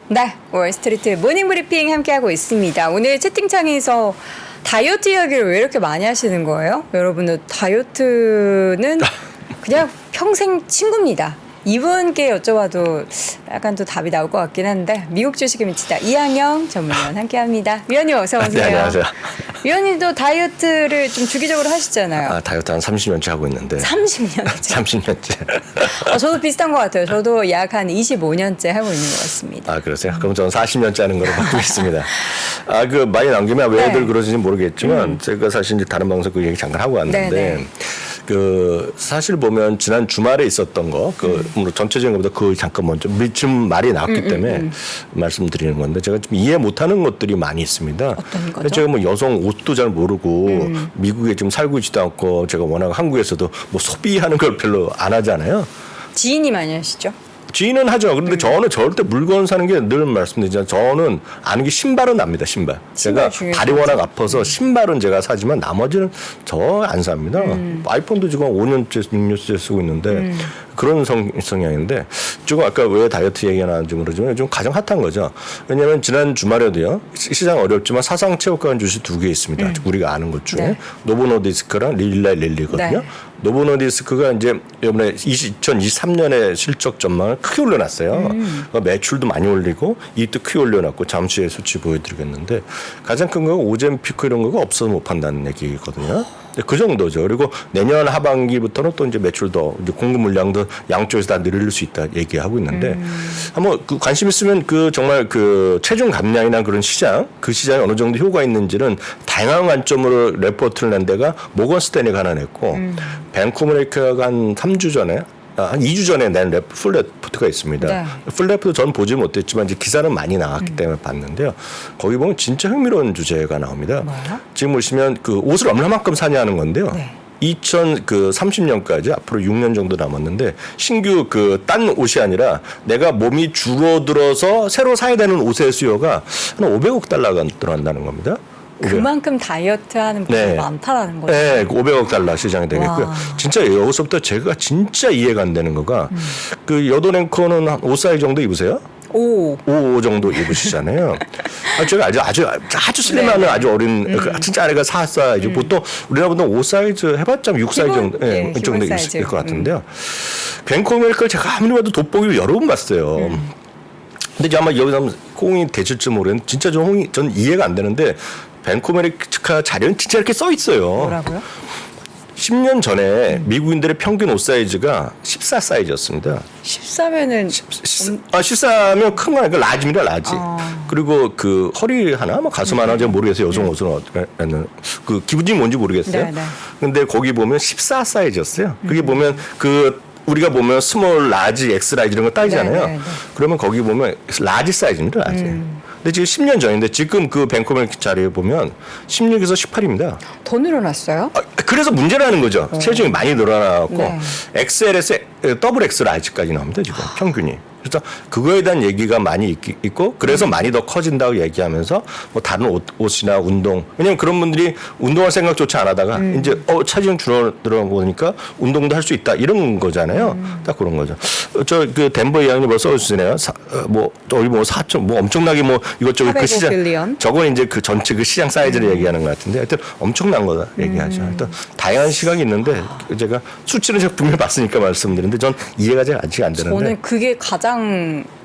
네, 월스트리트 모닝브리핑 함께하고 있습니다. 오늘 채팅창에서 다이어트 이야기를 왜 이렇게 많이 하시는 거예요? 여러분들 다이어트는 그냥 평생 친구입니다. 이분께 여쭤봐도 약간 또 답이 나올 것 같긴 한데 미국 주식에 미치다 이항영 전문위원 함께합니다. 위원님 어서 오세요. 네, 안녕하세요. 위원님도 다이어트를 좀 주기적으로 하시잖아요. 다이어트 한 30년째 하고 있는데. 30년째? 30년째. 저도 비슷한 것 같아요. 저도 약 한 25년째 하고 있는 것 같습니다. 그러세요? 그럼 저는 40년째 하는 거로 바꾸고 있습니다. 많이 남기면 왜들 네. 그러시는지 모르겠지만 제가 사실 이제 다른 방송 그 얘기 잠깐 하고 왔는데 네네. 사실 보면 지난 주말에 있었던 거, 전체적인 것보다 그 잠깐 먼저 지금 말이 나왔기 때문에 말씀드리는 건데 제가 좀 이해 못하는 것들이 많이 있습니다. 어떤 거죠? 제가 뭐 여성 옷도 잘 모르고 미국에 지금 살고 있지도 않고 제가 워낙 한국에서도 뭐 소비하는 걸 별로 안 하잖아요. 지인이 많이 하시죠? 지인은 하죠. 그런데 저는 절대 물건 사는 게 늘 말씀드리지만 저는 아는 게 신발은 납니다. 신발. 제가 발이 워낙 아파서 신발은 제가 사지만 나머지는 저 안 삽니다. 아이폰도 지금 5년째, 6년째 쓰고 있는데 그런 성향인데 조금 아까 왜 다이어트 얘기가 나왔는지 모르지만 좀 가장 핫한 거죠. 왜냐하면 지난 주말에도요. 시장 어렵지만 사상체육관 주식 2개 있습니다. 우리가 아는 것 중에 네. 노보노디스크랑 릴라릴리거든요. 네. 노보노디스크가 이제 이번에 2023년에 실적 전망을 크게 올려놨어요. 매출도 많이 올리고 이익도 크게 올려놨고 잠시 후에 수치 보여드리겠는데 가장 큰 거가 오젬피크 이런 거가 없어서 못 판다는 얘기거든요. 그 정도죠. 그리고 내년 하반기부터는 또 이제 매출도 이제 공급 물량도 양쪽에서 다 늘릴 수 있다 얘기하고 있는데 한번 관심 있으면 정말 체중 감량이나 그런 시장 그 시장에 어느 정도 효과가 있는지는 다양한 관점으로 레포트를 낸 데가 모건 스탠리가 하나 냈고 뱅크 오브 아메리카가 한 3주 전에 한 2주 전에 낸 풀 레포트가 있습니다. 네. 풀 레포트 전 보지 못했지만 이제 기사는 많이 나왔기 때문에 봤는데요. 거기 보면 진짜 흥미로운 주제가 나옵니다. 뭐요? 지금 보시면 옷을 얼마만큼 사냐는 건데요. 네. 2030년까지 앞으로 6년 정도 남았는데 신규 딴 옷이 아니라 내가 몸이 줄어들어서 새로 사야 되는 옷의 수요가 한 500억 달러가 들어간다는 겁니다. 그만큼 다이어트 하는 분이 네. 많다라는 거죠. 네, 500억 달러 시장이 되겠고요. 와. 진짜 여기서부터 제가 진짜 이해가 안 되는 거가 여돈 앵커는 한 5 사이즈 정도 입으세요? 오. 5 정도 입으시잖아요. 제가 아주 슬림하는 네. 아주 어린 진짜 아래가 4 사이즈. 보통 우리나라 보통 5 사이즈 해봤자 6 사이즈 정도 이 정도 있을 것 같은데요. 뱅크 오브 아메리카를 제가 아무리 봐도 돋보기를 여러 번 봤어요. 근데 이제 아마 여기서 호응이 되실지 모르겠는데 진짜 전 이해가 안 되는데 뱅크 오브 아메리카 자료는 진짜 이렇게 써 있어요. 뭐라고요? 10년 전에 미국인들의 평균 옷 사이즈가 14 사이즈였습니다. 14면은 14면 큰 거 아니까 라지입니다, 라지. 그리고 허리 하나, 가슴 하나 제가 모르겠어요. 여성 옷은 기분이 뭔지 모르겠어요. 네. 근데 거기 보면 14 사이즈였어요. 그게 보면 우리가 보면 스몰, 라지, 엑스 라지 이런 거 따지잖아요. 네. 그러면 거기 보면 라지 사이즈입니다, 라지. 근데 지금 10년 전인데 지금 뱅크 오브 아메리카 자료에 보면 16에서 18입니다. 더 늘어났어요? 그래서 문제라는 거죠. 체중이 많이 늘어나고 네. XL에서 더블 X 라지까지 나옵니다. 지금 평균이. 그래서 그거에 대한 얘기가 많이 있고 그래서 많이 더 커진다고 얘기하면서 뭐 다른 옷이나 운동 왜냐면 그런 분들이 운동할 생각조차 안 하다가 이제 체중 줄어들어 보니까 운동도 할 수 있다 이런 거잖아요. 딱 그런 거죠. 덴버 이양이 벌써 써주시네요. 거의 4점 엄청나게 이것저것 그 시장 빌리언? 저건 이제 전체 시장 사이즈를 얘기하는 것 같은데 하여튼 엄청난 거다 얘기하죠. 하여튼 다양한 시각이 있는데 제가 수치는 제가 분명히 봤으니까 말씀드리는데 전 이해가 아직 안 되는데 저는 그게 가장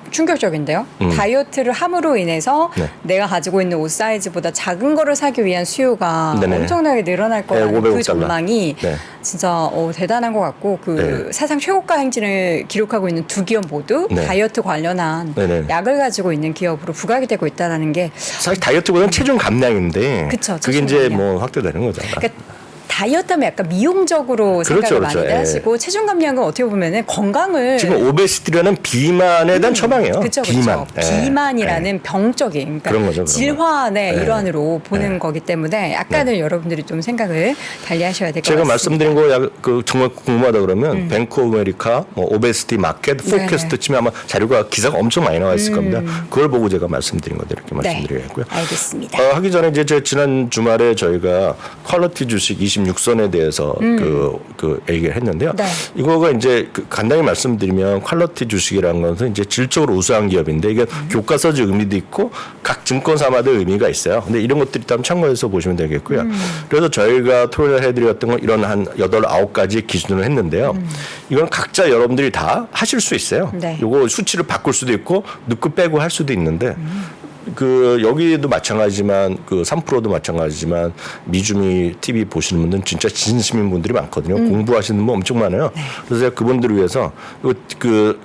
충격적인데요. 다이어트를 함으로 인해서 네. 내가 가지고 있는 옷 사이즈보다 작은 거를 사기 위한 수요가 네네. 엄청나게 늘어날 거라는 500억 그 전망이 네. 진짜 대단한 것 같고 네. 사상 최고가 행진을 기록하고 있는 두 기업 모두 네. 다이어트 관련한 네네. 약을 가지고 있는 기업으로 부각이 되고 있다는 게 사실 다이어트보다는 체중 감량인데 그쵸, 그게 체중 이제 감량. 확대되는 거죠. 그러니까 다이어트하면 약간 미용적으로 생각을 많이 하시고 체중 감량은 어떻게 보면은 건강을 지금 오베시티라는 비만에 대한 처방이에요. 그렇죠. 비만. 비만이라는 병적인 그러니까 그런 거죠. 질환의 일환으로 보는 거기 때문에 약간은 여러분들이 좀 생각을 달리하셔야 될 것 같습니다. 제가 말씀드린 거 정말 궁금하다 그러면 뱅크 오브 아메리카, 오베시티 마켓, 포캐스트 치면 아마 자료가 기사가 엄청 많이 나와 있을 겁니다. 그걸 보고 제가 말씀드린 것들 이렇게 말씀드리겠고요. 알겠습니다. 하기 전에 이제 지난 주말에 저희가 퀄리티 주식 26 육선에 대해서 그 얘기를 했는데요. 네. 이거가 이제 간단히 말씀드리면 퀄러티 주식이라는 것은 이제 질적으로 우수한 기업인데 이게 교과서적 의미도 있고 각 증권사마다 의미가 있어요. 근데 이런 것들이 있다면 참고해서 보시면 되겠고요. 그래서 저희가 토요일에 해드렸던 건 이런 한 8, 9가지 기준으로 했는데요. 이건 각자 여러분들이 다 하실 수 있어요. 네. 요거 수치를 바꿀 수도 있고 넣고 빼고 할 수도 있는데 그 여기도 마찬가지지만 그 3%도 마찬가지지만 미주미 TV 보시는 분들은 진짜 진심인 분들이 많거든요. 공부하시는 분 엄청 많아요. 그래서 제가 그분들을 위해서 그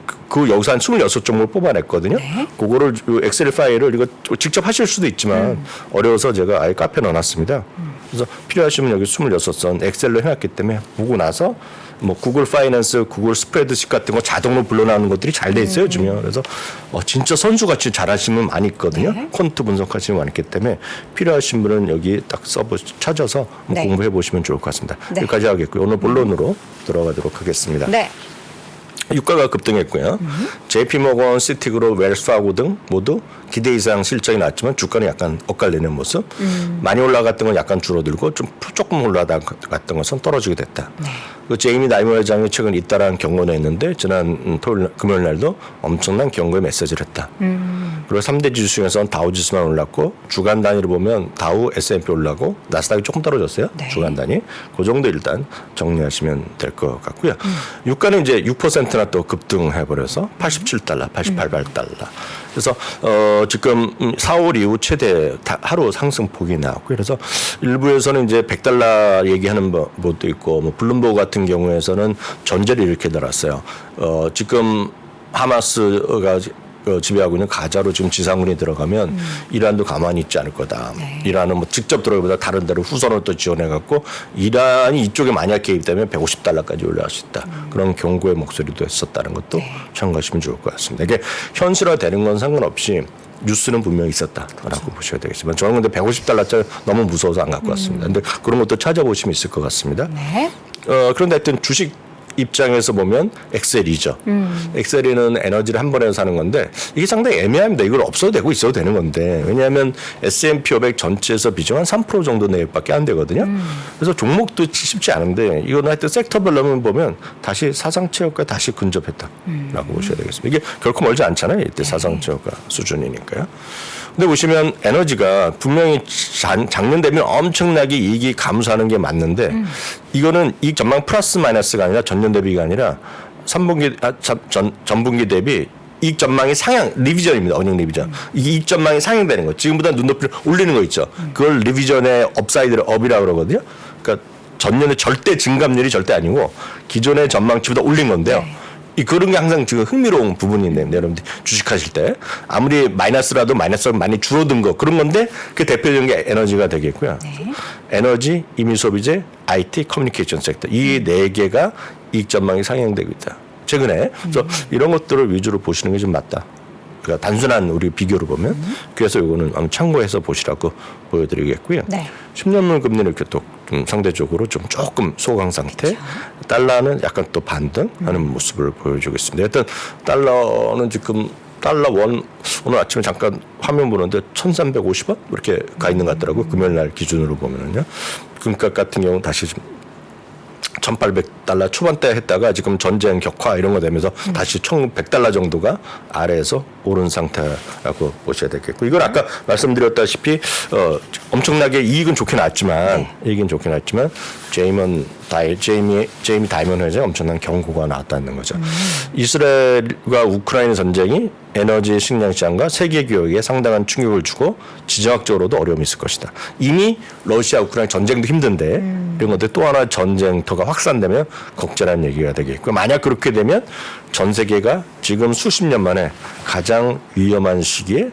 여기서 한 26종목을 뽑아냈거든요. 네. 그거를 엑셀 파일을 이거 직접 하실 수도 있지만 어려워서 제가 아예 카페에 넣어놨습니다. 그래서 필요하시면 여기 26선 엑셀로 해놨기 때문에 보고 나서 뭐 구글 파이낸스, 구글 스프레드식 같은 거 자동으로 불러나오는 것들이 잘 돼 있어요, 요즘에. 그래서 진짜 선수같이 잘하시는 분 많이 있거든요. 네. 콘트 분석하시는 분 많기 때문에 필요하신 분은 여기 딱 찾아서 네. 공부해 보시면 좋을 것 같습니다. 네. 여기까지 하겠고요. 오늘 본론으로 들어가도록 하겠습니다. 네. 유가가 급등했고요. JP모건, 시티그룹, 웰스파고 등 모두 기대 이상 실적이 나왔지만 주가는 약간 엇갈리는 모습. 많이 올라갔던 건 약간 줄어들고 조금 올라갔던 것은 떨어지게 됐다. 네. 그 제이미 다이머 회장이 최근 잇따라한 경고를 했는데 지난 금요일 날도 엄청난 경고의 메시지를 했다. 그리고 3대 지수 중에서는 다우 지수만 올랐고 주간 단위로 보면 다우, S&P 올라고 나스닥이 조금 떨어졌어요. 네. 주간 단위. 그 정도 일단 정리하시면 될 것 같고요. 유가는 이제 6%나 또 급등해버려서 87달러, 88달러. 그래서 지금 4월 이후 최대 하루 상승폭이 나왔고 그래서 일부에서는 이제 100달러 얘기하는 것도 있고 뭐 블룸버그 같은 경우에서는 전제를 이렇게 달았어요. 지금 하마스가 지배하고 있는 가자로 지금 지상군이 들어가면 이란도 가만히 있지 않을 거다. 네. 이란은 뭐 직접 들어가기보다 다른 데로 후선을 또 지원해갖고 이란이 이쪽에 만약 개입되면 150달러까지 올라갈 수 있다. 그런 경고의 목소리도 했었다는 것도 네. 참고하시면 좋을 것 같습니다. 이게 현실화되는 건 상관없이 뉴스는 분명히 있었다라고 보셔야 되겠지만 저는 근데 150달러짜리 너무 무서워서 안 갖고 왔습니다. 근데 그런 것도 찾아보시면 있을 것 같습니다. 네. 그런데 하여튼 주식 입장에서 보면 엑셀이죠. 엑셀이는 에너지를 한 번에 사는 건데 이게 상당히 애매합니다. 이걸 없어도 되고 있어도 되는 건데 왜냐하면 S&P 500 전체에서 비중 한 3% 정도 내외밖에 안 되거든요. 그래서 종목도 쉽지 않은데 이거는 하여튼 섹터별로만 보면 다시 사상체육과 다시 근접했다라고 보셔야 되겠습니다. 이게 결코 멀지 않잖아요. 이때 사상체육과 수준이니까요. 근데 보시면 에너지가 분명히 작년 되면 엄청나게 이익이 감소하는 게 맞는데 이거는 이익 전망 플러스 마이너스가 아니라 전년 대비가 아니라 전분기 대비 이익 전망이 상향 리비전입니다. 어닝 리비전. 이익 전망이 상향되는 거. 지금보다 눈높이를 올리는 거 있죠. 그걸 리비전의 업사이드를 업이라고 그러거든요. 그러니까 전년에 절대 증감률이 절대 아니고 기존의 전망치보다 올린 건데요. 네. 그런 게 항상 지금 흥미로운 부분인데 여러분들 주식하실 때 아무리 마이너스라도 마이너스가 많이 줄어든 거 그런 건데 그 대표적인 게 에너지가 되겠고요. 네. 에너지, 임의소비재, IT, 커뮤니케이션 섹터 이 네 개가 이익 전망이 상향되고 있다. 최근에 그래서 이런 것들을 위주로 보시는 게 좀 맞다. 그러니까 단순한 우리 비교로 보면 그래서 이거는 한번 참고해서 보시라고 보여드리겠고요. 네. 10년물 금리는 이렇게 또 좀 상대적으로 좀 조금 소강 상태. 달러는 약간 또 반등하는 모습을 보여주고 있습니다. 일단 달러는 지금 달러 원 오늘 아침에 잠깐 화면 보는데 1,350원 이렇게 가 있는 것 같더라고요. 금요일 날 기준으로 보면은요. 금값 같은 경우는 다시 좀 1,800달러 초반대 했다가 지금 전쟁 격화 이런 거 되면서 다시 1,100달러 정도가 아래에서 오른 상태라고 보셔야 되겠고 이건 아까 말씀드렸다시피 엄청나게 이익은 좋게 나왔지만 이익은 좋게 나왔지만 제이미 다이먼 회장의 엄청난 경고가 나왔다는 거죠. 이스라엘과 우크라이나 전쟁이 에너지 식량 시장과 세계 교역에 상당한 충격을 주고 지정학적으로도 어려움이 있을 것이다. 이미 러시아 우크라이나 전쟁도 힘든데 이런 것들 또 하나 전쟁터가 확산되면 걱정하는 얘기가 되겠고 만약 그렇게 되면 전 세계가 지금 수십 년 만에 가장 위험한 시기에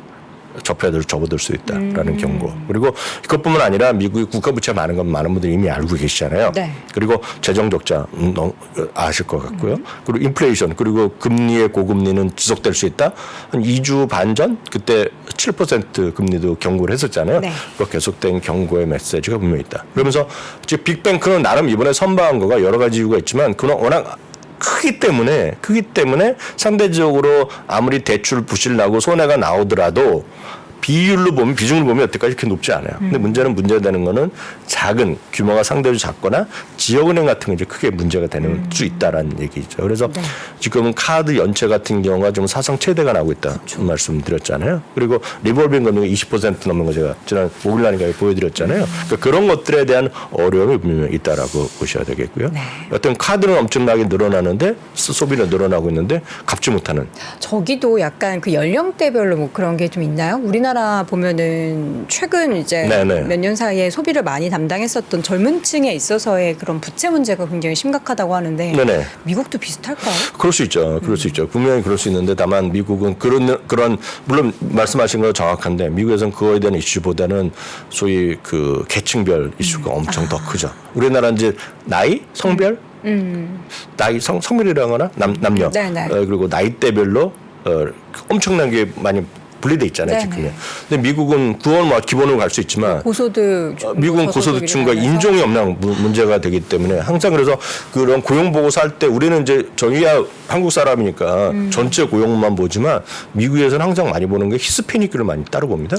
접어들 수 있다라는 경고. 그리고 그것뿐만 아니라 미국이 국가 부채가 많은 건 많은 분들이 이미 알고 계시잖아요. 네. 그리고 재정 적자 아실 것 같고요. 그리고 인플레이션 그리고 금리의 고금리는 지속될 수 있다. 한 2주 반 전 그때 7% 금리도 경고를 했었잖아요. 네. 그 계속된 경고의 메시지가 분명히 있다. 그러면서 지금 빅뱅크는 나름 이번에 선방한 거가 여러 가지 이유가 있지만 그건 워낙 크기 때문에 상대적으로 아무리 대출 부실 나고 손해가 나오더라도 비율로 보면 비중을 보면 여태까지 그렇게 높지 않아요. 근데 문제는 문제되는 거는 작은 규모가 상대적으로 작거나 지역은행 같은 게 이제 크게 문제가 되는 수 있다라는 얘기죠. 그래서 네. 지금 카드 연체 같은 경우가 좀 사상 최대가 나오고 있다 말씀드렸잖아요. 그리고 리볼빙 금융이 20% 넘는 거 제가 지난 5일 날인가 보여드렸잖아요. 그러니까 그런 것들에 대한 어려움이 분명히 있다라고 보셔야 되겠고요. 네. 어떤 카드는 엄청나게 늘어나는데 소비는 늘어나고 있는데 갚지 못하는. 저기도 약간 그 연령대별로 뭐 그런 게 좀 있나요? 우리나라 보면은 최근 이제 네네. 몇 년 사이에 소비를 많이 담당했었던 젊은 층에 있어서의 그런 부채 문제가 굉장히 심각하다고 하는데 네네. 미국도 비슷할까요? 그럴 수 있죠. 그럴 수 있죠. 분명히 그럴 수 있는데 다만 미국은 그런 물론 말씀하신 거 정확한데 미국에서는 그거에 대한 이슈보다는 소위 그 계층별 이슈가 엄청 더 크죠. 우리나라는 이제 나이, 성별, 나이, 성별이라거나 남녀 네네. 그리고 나이대별로 엄청난 게 많이 분리돼 있잖아요. 네네. 지금요. 근데 미국은 그건 뭐 기본으로 갈 수 있지만 고소득 미국은 고소득층과 인종이 없는 문제가 되기 때문에 항상 그래서 그런 고용 보고서 할 때 우리는 이제 저희야 한국 사람이니까 전체 고용만 보지만 미국에서는 항상 많이 보는 게 히스패닉을 많이 따로 봅니다.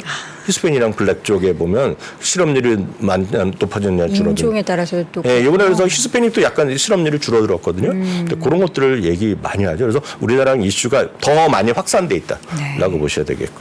히스패닉이랑 블랙 쪽에 보면 실업률이 많이 높아졌냐 줄어든. 인종에 따라서 또 예, 이번에 그래서 히스패닉도 약간 실업률이 줄어들었거든요. 근데 그런 것들을 얘기 많이 하죠. 그래서 우리나라랑 이슈가 더 많이 확산돼 있다라고 네. 보셔야 되겠고요.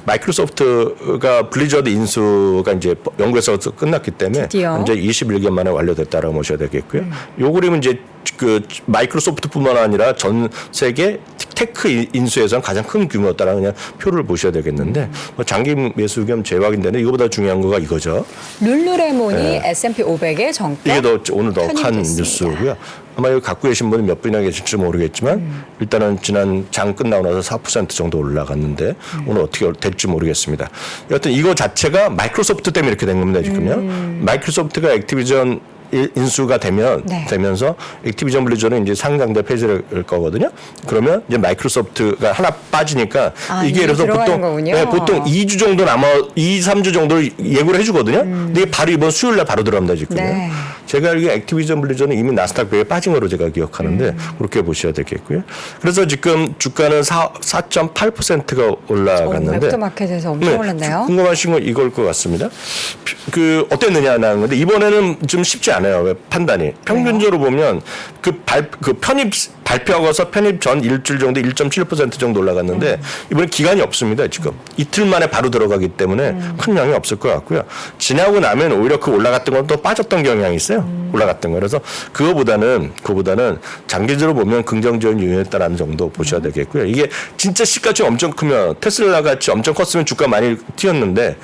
마이크로소프트가 블리저드 인수가 이제 영국에서 끝났기 때문에 드디어. 현재 21개월 만에 완료됐다라고 보셔야 되겠고요. 요 그림은 이제 그 마이크로소프트뿐만 아니라 전 세계 테크 인수에서는 가장 큰 규모였다라는 그냥 표를 보셔야 되겠는데 뭐 장기 매수 겸 재확인되는 이거보다 중요한 거가 이거죠. 룰루레몬이 S&P 500에 정가 이게 더 오늘 더 큰 편입됐습니다. 뉴스고요. 아마 이거 갖고 계신 분이 몇 분이나 계실지 모르겠지만 일단은 지난 장 끝나고 나서 4% 정도 올라갔는데 오늘 어떻게 될지 모르겠습니다. 여하튼 이거 자체가 마이크로소프트 때문에 이렇게 된 겁니다. 지금요. 마이크로소프트가 액티비전 인수가 네. 되면서 액티비전 블리저는 이제 상장돼 폐지될 거거든요. 그러면 이제 마이크로소프트가 하나 빠지니까 이게 그래서 보통 2주 정도 남아 3주 정도를 예고를 해주거든요. 근데 이게 바로 이번 수요일 날 바로 들어갑니다 지금. 네. 제가 알기에 액티비전 블리저는 이미 나스닥 배에 빠진 거로 제가 기억하는데 그렇게 보셔야 되겠고요. 그래서 지금 주가는 4.8%가 올라갔는데 웹토마켓에서 엄청 올랐네요. 궁금하신 건 이걸 것 같습니다. 그 어땠느냐는 건데 이번에는 좀 쉽지 않아요. 왜 판단이 평균적으로 보면 그 발표하고서 편입 전 일주일 정도 1.7% 정도 올라갔는데 이번에 기간이 없습니다. 지금 이틀 만에 바로 들어가기 때문에 큰 영향이 없을 것 같고요. 지나고 나면 오히려 그 올라갔던 건 또 빠졌던 경향이 있어요. 올라갔던 거. 그래서 그거보다는 장기적으로 보면 긍정적인 요인이었다라는 정도 보셔야 되겠고요. 이게 진짜 시가총이 엄청 크면 테슬라 같이 엄청 컸으면 주가 많이 튀었는데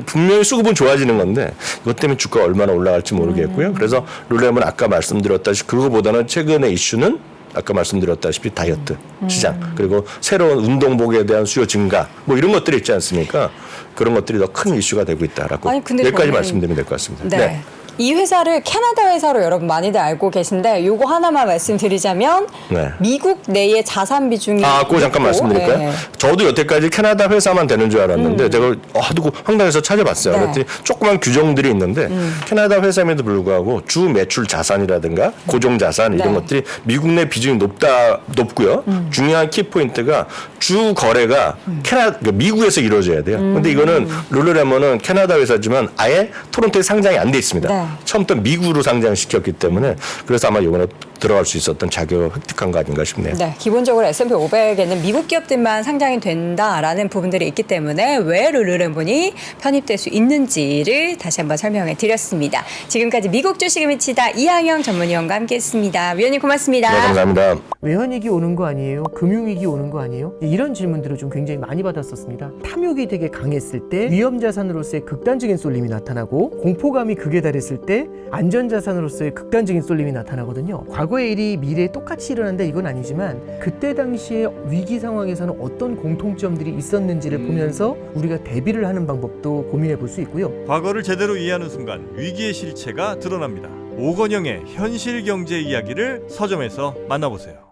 분명히 수급은 좋아지는 건데 이것 때문에 주가가 얼마나 올라갈지 모르겠고요. 그래서 룰레몬 아까 말씀드렸다시피 그거보다는 최근의 이슈는 아까 말씀드렸다시피 다이어트 시장 그리고 새로운 운동복에 대한 수요 증가 뭐 이런 것들이 있지 않습니까? 그런 것들이 더 큰 이슈가 되고 있다라고 여기까지 말씀드리면 될 것 같습니다. 네. 이 회사를 캐나다 회사로 여러분 많이들 알고 계신데 요거 하나만 말씀드리자면 네. 미국 내의 자산 비중이 그거 잠깐 말씀드릴까요? 네. 저도 여태까지 캐나다 회사만 되는 줄 알았는데 제가 하도 황당해서 찾아봤어요. 네. 그랬더니 조그만 규정들이 있는데 캐나다 회사임에도 불구하고 주 매출 자산이라든가 고정 자산 이런 네. 것들이 미국 내 비중이 높고요. 중요한 키포인트가 주 거래가 미국에서 이루어져야 돼요. 근데 이거는 룰루레몬은 캐나다 회사지만 아예 토론토에 상장이 안 돼 있습니다. 네. 처음부터 미국으로 상장시켰기 때문에 그래서 아마 이번에 들어갈 수 있었던 자격을 획득한 거 아닌가 싶네요. 네, 기본적으로 S&P 500에는 미국 기업들만 상장이 된다라는 부분들이 있기 때문에 왜 룰루레몬이 편입될 수 있는지를 다시 한번 설명해 드렸습니다. 지금까지 미국 주식을 미치다 이항영 전문위원과 함께했습니다. 위원님 고맙습니다. 네, 감사합니다. 외환위기 오는 거 아니에요? 금융위기 오는 거 아니에요? 이런 질문들을 좀 굉장히 많이 받았었습니다. 탐욕이 되게 강했을 때 위험자산으로서의 극단적인 쏠림이 나타나고 공포감이 극에 달했을 때 안전자산으로서의 극단적인 쏠림이 나타나거든요. 과거의 일이 미래에 똑같이 일어난다 이건 아니지만 그때 당시에 위기 상황에서는 어떤 공통점들이 있었는지를 보면서 우리가 대비를 하는 방법도 고민해 볼 수 있고요. 과거를 제대로 이해하는 순간 위기의 실체가 드러납니다. 오건영의 현실 경제 이야기를 서점에서 만나보세요.